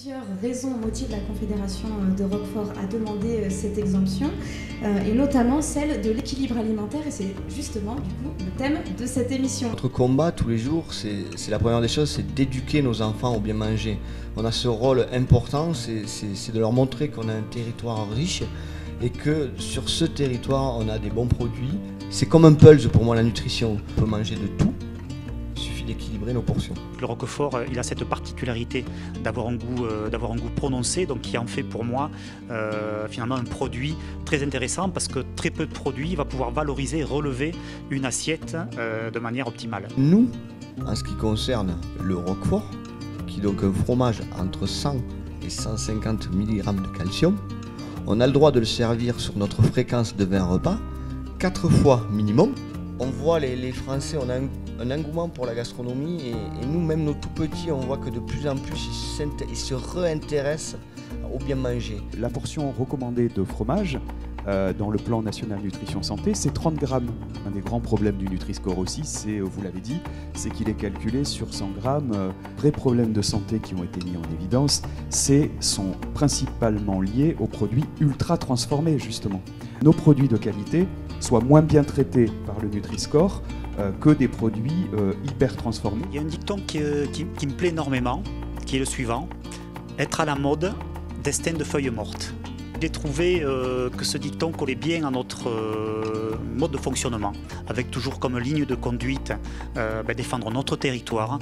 plusieurs raisons motivent la Confédération de Roquefort à demander cette exemption, et notamment celle de l'équilibre alimentaire, et c'est justement du coup le thème de cette émission. Notre combat tous les jours, c'est la première des choses, c'est d'éduquer nos enfants au bien manger. On a ce rôle important, c'est de leur montrer qu'on a un territoire riche et que sur ce territoire on a des bons produits. C'est comme un puzzle pour moi la nutrition, on peut manger de tout. Il suffit d'équilibrer nos portions. Le Roquefort, il a cette particularité d'avoir un goût prononcé, donc qui en fait pour moi finalement un produit très intéressant parce que très peu de produits va pouvoir valoriser et relever une assiette de manière optimale. Nous, en ce qui concerne le Roquefort, qui est donc un fromage entre 100 et 150 mg de calcium, on a le droit de le servir sur notre fréquence de 20 repas, 4 fois minimum. On voit les Français, on a un engouement pour la gastronomie et nous, même nos tout petits, on voit que de plus en plus ils se réintéressent au bien manger. La portion recommandée de fromage dans le plan national nutrition santé, c'est 30 grammes. Un des grands problèmes du Nutri-Score aussi, c'est, vous l'avez dit, c'est qu'il est calculé sur 100 grammes. Vrais problèmes de santé qui ont été mis en évidence, sont principalement liés aux produits ultra transformés justement. Nos produits de qualité soient moins bien traités par le Nutri-Score que des produits hyper transformés. Il y a un dicton qui me plaît énormément, qui est le suivant: être à la mode, destin de feuilles mortes. J'ai trouvé que ce dicton collait bien à notre mode de fonctionnement, avec toujours comme ligne de conduite défendre notre territoire,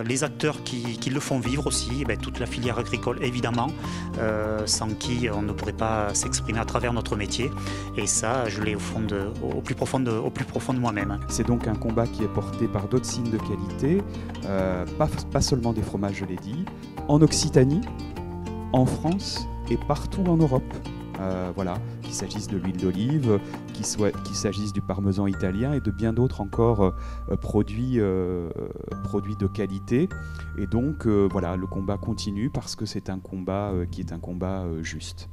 les acteurs qui le font vivre aussi, toute la filière agricole évidemment, sans qui on ne pourrait pas s'exprimer à travers notre métier, et ça je l'ai au plus profond de moi-même. C'est donc un combat qui est porté par d'autres signes de qualité, pas seulement des fromages, je l'ai dit, en Occitanie, en France et partout en Europe. Voilà, qu'il s'agisse de l'huile d'olive, qu'il s'agisse du parmesan italien et de bien d'autres encore produits de qualité. Et donc voilà, le combat continue parce que c'est un combat qui est un combat juste.